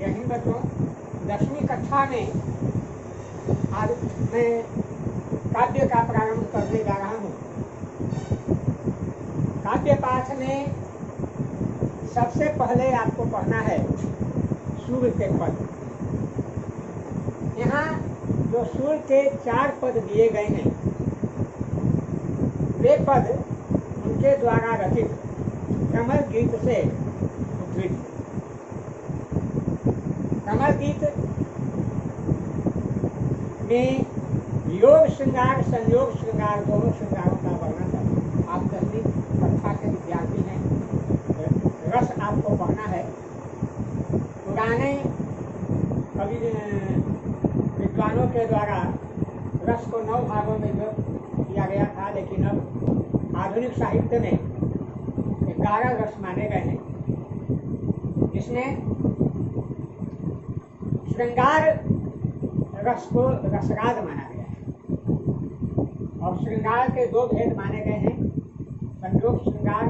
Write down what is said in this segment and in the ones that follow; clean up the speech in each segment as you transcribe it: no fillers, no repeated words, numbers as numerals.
जय हिंद बच्चों। 10वीं कक्षा में आज मैं काव्य का प्रारंभ करने जा रहा हूँ। काव्य पाठ में सबसे पहले आपको पढ़ना है सूर्य के पद। यहाँ जो सूर्य के 4 पद दिए गए हैं, वे पद उनके द्वारा रचित कमल गीत से उद्धृत। कमल गीत में योग श्रृंगार, संयोग श्रृंगार, दोनों श्रृंगारों का वर्णन है। आप 10वीं कक्षा के विद्यार्थी हैं, रस आपको पढ़ना है। पुराने कवि विद्वानों के द्वारा रस को 9 भागों में विभक्त किया गया था, लेकिन अब आधुनिक साहित्य में 11 रस माने गए हैं। इसमें श्रृंगार रस को रसराज माना गया है और श्रृंगार के 2 भेद माने गए हैं, संयोग श्रृंगार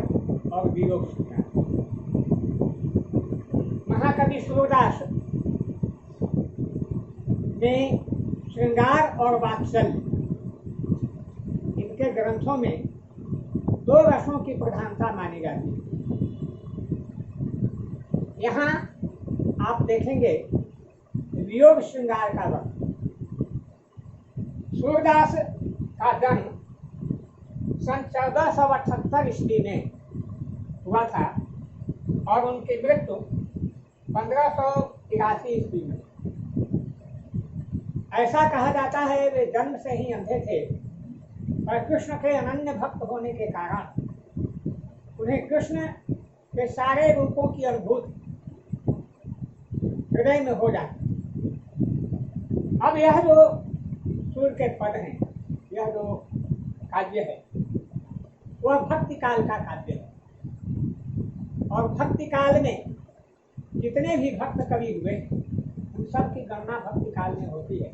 और वियोग श्रृंगार। महाकवि सूरदास ने श्रृंगार और वात्सल्य, इनके ग्रंथों में 2 रसों की प्रधानता मानी जाती है। यहाँ आप देखेंगे वियोग श्रृंगार का वक्त। सूरदास का जन्म सन 1478 ईस्वी में हुआ था और उनकी मृत्यु 1583 ईस्वी में। ऐसा कहा जाता है वे जन्म से ही अंधे थे और कृष्ण के अनन्य भक्त होने के कारण उन्हें कृष्ण के सारे रूपों की अनुभूति हृदय में हो जाती। अब यह जो सूर्य के पद हैं, यह जो काव्य है, वह भक्ति काल का काव्य है और भक्ति काल में जितने भी भक्त कवि हुए उन सब की गणना भक्ति काल में होती है।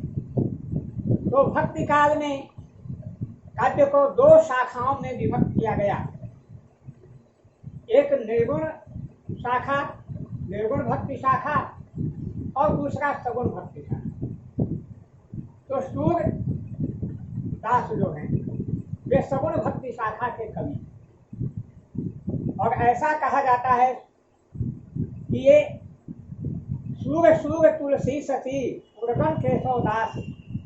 तो भक्ति काल में काव्य को 2 शाखाओं में विभक्त किया गया। एक निर्गुण शाखा, निर्गुण भक्ति शाखा, और दूसरा सगुण भक्ति शाखा। तो सूर्य दास जो हैं वे सगुण भक्ति शाखा के कवि, और ऐसा कहा जाता है कि ये सूर्य सूर्य तुलसी सती उर्गन केशव दास,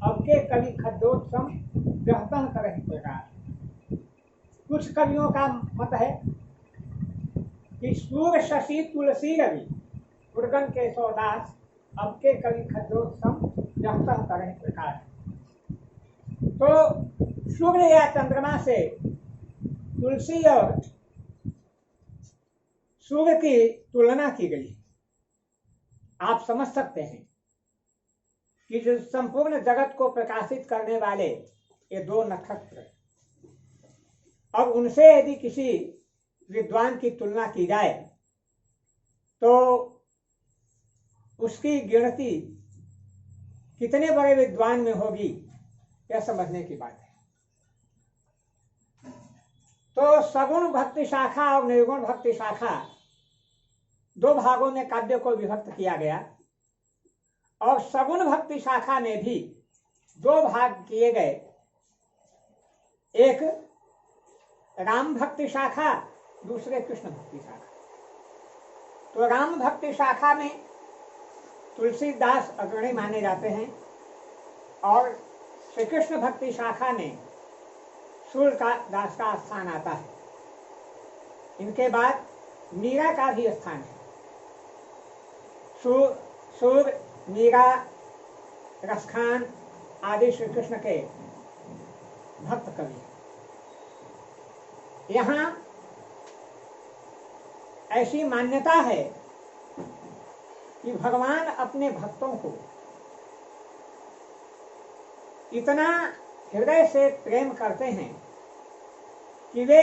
अब के कवि खड्डोत्सम जहतन करहि प्रकाश। कुछ कवियों का मत है कि सूर्य शशि तुलसी रवि उर्गन केशव दास, अब के कवि खड्डोत्सम जहतन करहि प्रकाश। तो सूर्य या चंद्रमा से तुलसी और सूर्य की तुलना की गई। आप समझ सकते हैं कि जो संपूर्ण जगत को प्रकाशित करने वाले ये 2 नक्षत्र, और उनसे यदि किसी विद्वान की तुलना की जाए तो उसकी गिनती कितने बड़े विद्वान में होगी, यह समझने की बात है। तो सगुण भक्ति शाखा और निर्गुण भक्ति शाखा 2 भागों में काव्य को विभक्त किया गया और सगुण भक्ति शाखा में भी 2 भाग किए गए। एक राम भक्ति शाखा, दूसरे कृष्ण भक्ति शाखा। तो राम भक्ति शाखा में तुलसीदास अग्रणी माने जाते हैं और श्री कृष्ण भक्ति शाखा में सूर्य का दास का स्थान आता है। इनके बाद मीरा का भी स्थान है। सूर्य, मीरा, रसखान आदि श्री कृष्ण के भक्त कवि। यहाँ ऐसी मान्यता है कि भगवान अपने भक्तों को इतना हृदय से प्रेम करते हैं कि वे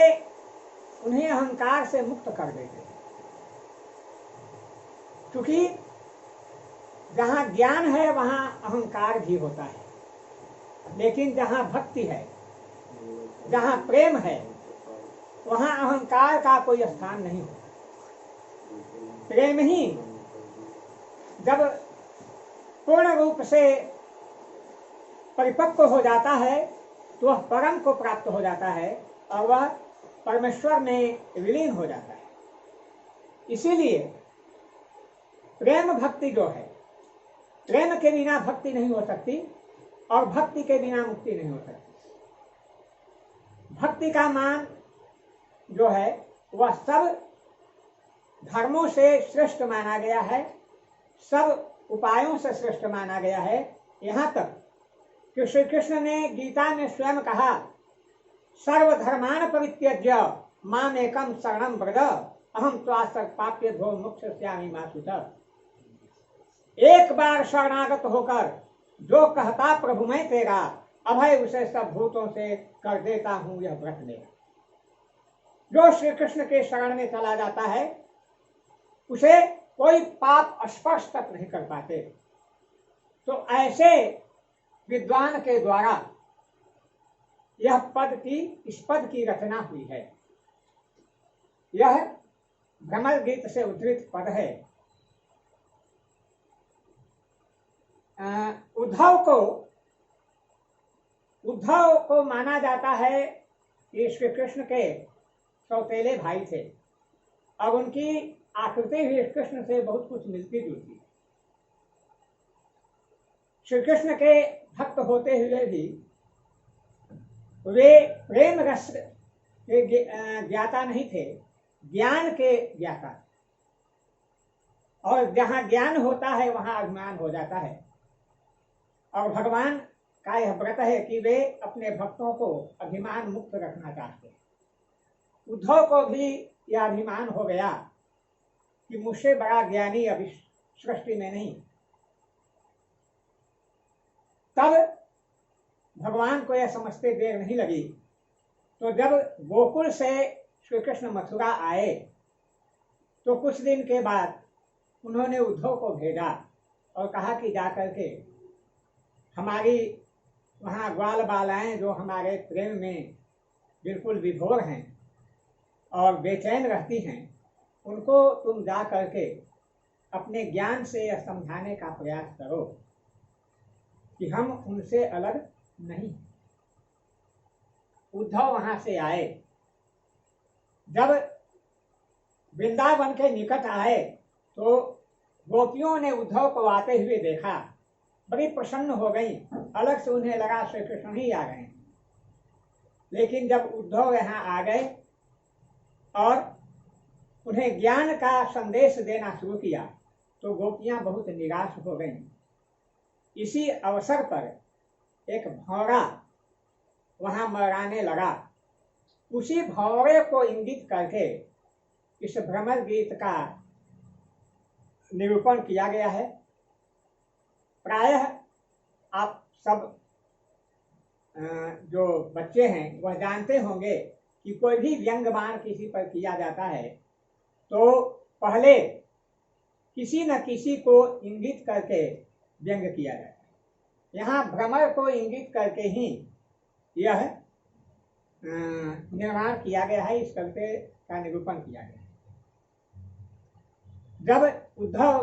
उन्हें अहंकार से मुक्त कर देते हैं। क्योंकि जहाँ ज्ञान है वहाँ अहंकार भी होता है, लेकिन जहाँ भक्ति है, जहाँ प्रेम है, वहाँ अहंकार का कोई स्थान नहीं होता। प्रेम ही जब पूर्ण रूप से परिपक्व हो जाता है तो वह परम को प्राप्त हो जाता है और वह परमेश्वर में विलीन हो जाता है। इसीलिए प्रेम भक्ति जो है, प्रेम के बिना भक्ति नहीं हो सकती और भक्ति के बिना मुक्ति नहीं हो सकती। भक्ति का मान जो है वह सब धर्मों से श्रेष्ठ माना गया है, सब उपायों से श्रेष्ठ माना गया है। यहाँ तक कि श्री कृष्ण ने गीता में स्वयं कहा, सर्वधर्मान परित्यज्य माम एकम शरणम व्रज अहम त्वां पाप्येभ्यो मोक्षयिष्यामि मा शुचः। एक बार शरणागत होकर जो कहता प्रभु मैं तेरा, अभय उसे सब भूतों से कर देता हूं यह व्रत मेरा। जो श्री कृष्ण के शरण में चला जाता है उसे कोई पाप स्पर्श तक नहीं कर पाते। तो ऐसे विद्वान के द्वारा यह इस पद की रचना हुई है। यह भ्रमर गीत से उद्धृत पद है। उद्धव को माना जाता है ये श्री कृष्ण के सौतेले भाई थे और उनकी आकृति भी कृष्ण से बहुत कुछ मिलती जुलती। श्री कृष्ण के भक्त होते हुए भी वे प्रेम रस के ज्ञाता नहीं थे, ज्ञान के ज्ञाता। और जहाँ ज्ञान होता है वहाँ अभिमान हो जाता है। और भगवान का यह व्रत है कि वे अपने भक्तों को अभिमान मुक्त रखना चाहते हैं। उद्धव को भी यह अभिमान हो गया कि मुझसे बड़ा ज्ञानी अभी सृष्टि में नहीं। तब भगवान को यह समझते देर नहीं लगी, तो जब गोकुल से श्री कृष्ण मथुरा आए तो कुछ दिन के बाद उन्होंने उद्धव को भेजा और कहा कि जाकर के हमारी वहाँ ग्वाल बालाएं जो हमारे प्रेम में बिल्कुल विभोर हैं और बेचैन रहती हैं, उनको तुम जा करके अपने ज्ञान से यह समझाने का प्रयास करो कि हम उनसे अलग नहीं। उद्धव वहां से आए। जब वृंदावन के निकट आए तो गोपियों ने उद्धव को आते हुए देखा, बड़ी प्रसन्न हो गई। अलग से उन्हें लगा श्री कृष्ण ही आ गए। लेकिन जब उद्धव यहाँ आ गए और उन्हें ज्ञान का संदेश देना शुरू किया तो गोपियां बहुत निराश हो गईं। इसी अवसर पर एक भौरा वहां मराने लगा। उसी भौरे को इंगित करके इस भ्रमर गीत का निरूपण किया गया है। प्रायः आप सब जो बच्चे हैं वह जानते होंगे कि कोई भी व्यंग बाण किसी पर किया जाता है तो पहले किसी न किसी को इंगित करके व्यंग किया जाता है। यहाँ भ्रमर को इंगित करके ही यह निर्माण किया गया है, इस कविता का निरूपण किया गया है। जब उद्धव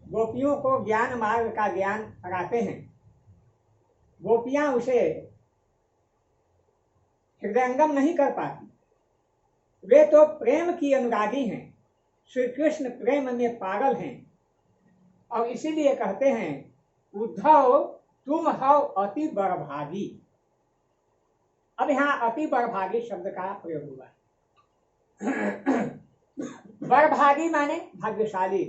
गोपियों को ज्ञान मार्ग का ज्ञान कराते हैं, गोपियां उसे हृदयंगम नहीं कर पाती। वे तो प्रेम की अनुरागी हैं, श्री कृष्ण प्रेम में पागल हैं और इसीलिए कहते हैं उद्धव तुम हो अति बड़भागी। अब यहाँ अति बड़भागी शब्द का प्रयोग हुआ है। बड़भागी माने भाग्यशाली,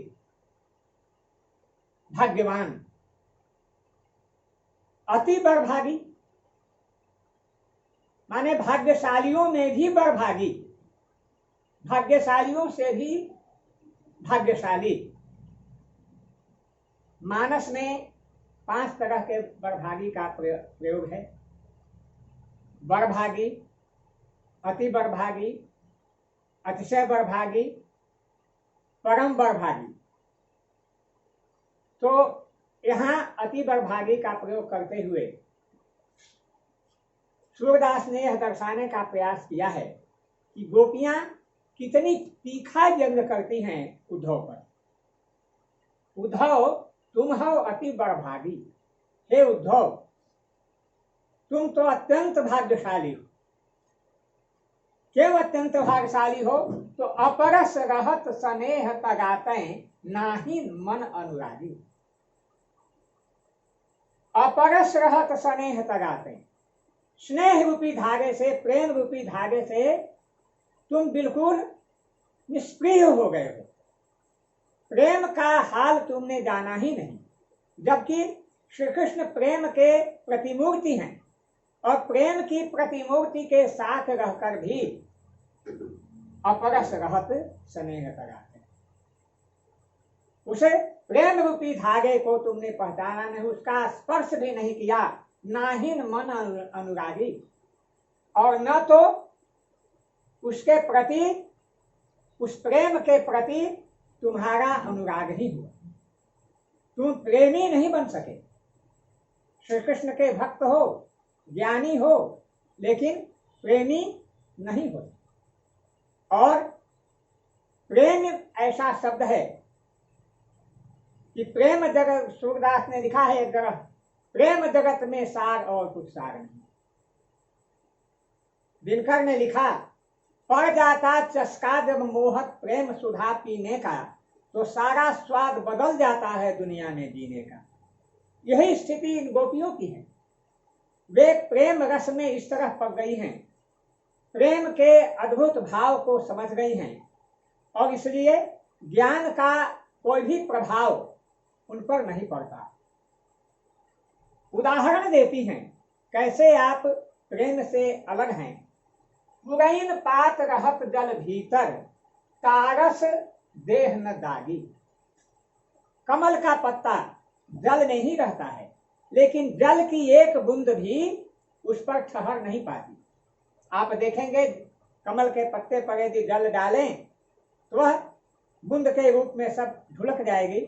भाग्यवान। अति बड़भागी माने भाग्यशालियों में भी बड़भागी, भाग्यशालियों से भी भाग्यशाली। मानस में 5 तरह के बड़भागी का प्रयोग है। बड़भागी, अति बड़भागी, अतिशय बड़भागी, परम बड़भागी। तो यहाँ अति बड़भागी का प्रयोग करते हुए सूरदास ने यह दर्शाने का प्रयास किया है कि गोपियां कितनी तीखा व्यंग करती हैं उद्धव पर। उद्धव तुम हो अति बड़भागी। हे उद्धव, तुम तो अत्यंत भाग्यशाली हो। क्यों अत्यंत भाग्यशाली हो? तो अपरस रहत स्नेह तगाते नाही मन अनुरागी। अपरस रहत स्नेह तगाते, स्नेह रूपी धागे से, प्रेम रूपी धागे से तुम बिल्कुल निष्क्रिय हो गए हो। प्रेम का हाल तुमने जाना ही नहीं, जबकि श्री कृष्ण प्रेम के प्रतिमूर्ति हैं और प्रेम की प्रतिमूर्ति के साथ रहकर भी अपरस रहत स्नेह कराते। उसे प्रेम रूपी धागे को तुमने पहचाना नहीं, उसका स्पर्श भी नहीं किया, ना ही मन अनुरागी, और न तो उसके प्रति, उस प्रेम के प्रति तुम्हारा अनुराग ही हुआ। तुम प्रेमी नहीं बन सके। श्री कृष्ण के भक्त हो, ज्ञानी हो, लेकिन प्रेमी नहीं हो। और प्रेम ऐसा शब्द है कि प्रेम जगत, सूरदास ने लिखा है एक जगह, प्रेम जगत में सार और कुछ सार नहीं। दिनकर ने लिखा, पड़ जाता चस्का जब मोहक प्रेम सुधा पीने का, तो सारा स्वाद बदल जाता है दुनिया में जीने का। यही स्थिति इन गोपियों की है। वे प्रेम रस में इस तरह पड़ गई हैं, प्रेम के अद्भुत भाव को समझ गई हैं, और इसलिए ज्ञान का कोई भी प्रभाव उन पर नहीं पड़ता। उदाहरण देती हैं, कैसे आप प्रेम से अलग हैं। पुरैन पात रहत जल भीतर, तारस देह न दागी। कमल का पत्ता जल में ही रहता है, लेकिन जल की एक बूंद भी उस पर ठहर नहीं पाती। आप देखेंगे कमल के पत्ते पर यदि जल डालें तो वह बूंद के रूप में सब ढुलक जाएगी,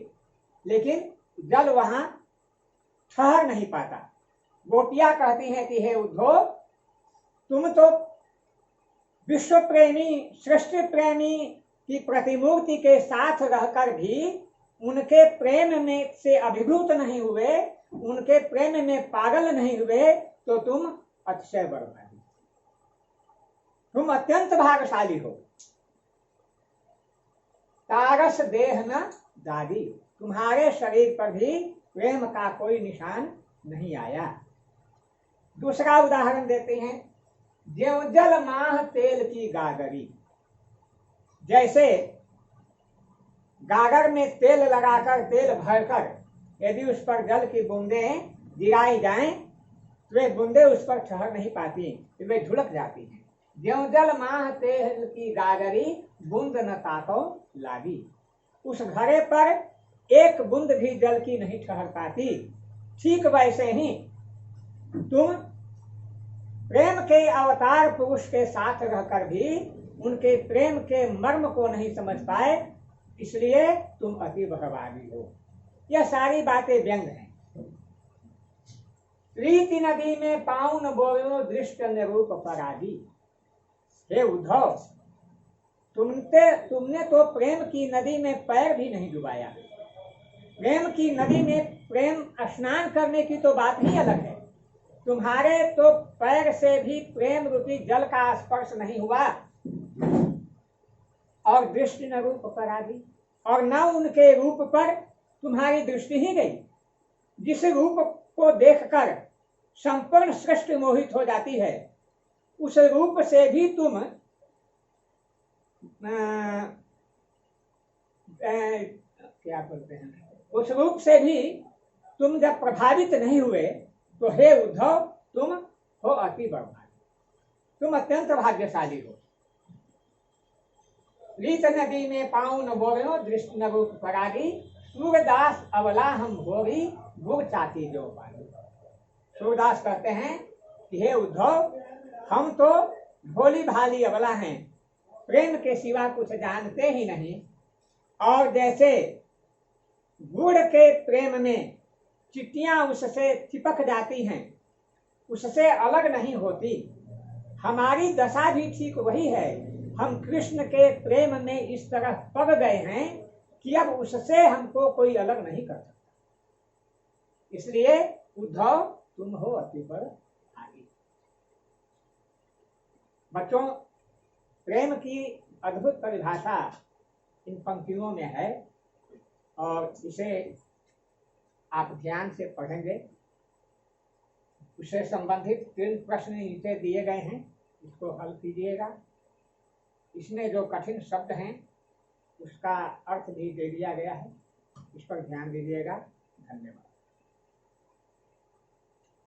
लेकिन जल वहां ठहर नहीं पाता। गोपियां कहती हैं कि हे उद्धव, तुम तो विश्व प्रेमी, सृष्टि प्रेमी की प्रतिमूर्ति के साथ रहकर भी उनके प्रेम में से अभिभूत नहीं हुए, उनके प्रेम में पागल नहीं हुए, तो तुम अतिशय बड़भागी, तुम अत्यंत भाग्यशाली हो। तारस देह न दागी, तुम्हारे शरीर पर भी प्रेम का कोई निशान नहीं आया। दूसरा उदाहरण देते हैं, ज्यों जल माह तेल की गागरी। जैसे गागर में तेल लगाकर, तेल भरकर यदि उस पर जल की बूंदें गिराई जाएं, तो वे बूंदें उस पर ठहर नहीं पाती, वे झुलक जाती हैं। ज्यों जल माह तेल की गागरी, बूंद न ताको लागी। उस घड़े पर एक बूंद भी जल की नहीं ठहर पाती, ठीक वैसे ही तुम प्रेम के अवतार पुरुष के साथ रहकर भी उनके प्रेम के मर्म को नहीं समझ पाए, इसलिए तुम अति बड़भागी हो। यह सारी बातें व्यंग हैं। प्रीति नदी में पाउन बोयो दृष्ट निरूप परागी। हे उद्धव, तुमने तो प्रेम की नदी में पैर भी नहीं डुबाया। प्रेम की नदी में प्रेम स्नान करने की तो बात ही अलग है। तुम्हारे तो पैर से भी प्रेम रूपी जल का स्पर्श नहीं हुआ, और दृष्टि न रूप परागी, और न उनके रूप पर तुम्हारी दृष्टि ही गई। जिस रूप को देखकर संपूर्ण सृष्टि मोहित हो जाती है, उस रूप से भी तुम क्या बोलते हैं, उस रूप से भी तुम जब प्रभावित नहीं हुए, तो हे उद्धव, तुम हो अति बड़भागी, तुम अत्यंत भाग्यशाली हो। रीत नदी में पाँव न बोलो दृष्टि न रूप परागी, सूरदास अवला हम भोगी गुड़ चाती जो पाली। सूरदास कहते हैं कि हे उद्धव, हम तो भोली भाली अवला हैं, प्रेम के सिवा कुछ जानते ही नहीं, और जैसे गुड़ के प्रेम में चिट्टियां उससे चिपक जाती हैं, उससे अलग नहीं होती, हमारी दशा भी ठीक वही है। हम कृष्ण के प्रेम में इस तरह पड़ गए हैं कि अब उससे हमको कोई अलग नहीं कर सकता। इसलिए उद्धव तुम हो अति पर भागी। बच्चों, प्रेम की अद्भुत परिभाषा इन पंक्तियों में है और इसे आप ध्यान से पढ़ेंगे। उससे संबंधित 3 प्रश्न नीचे दिए गए हैं, इसको हल कीजिएगा। इसमें जो कठिन शब्द हैं उसका अर्थ भी दे दिया गया है, इस पर ध्यान दीजिएगा। धन्यवाद।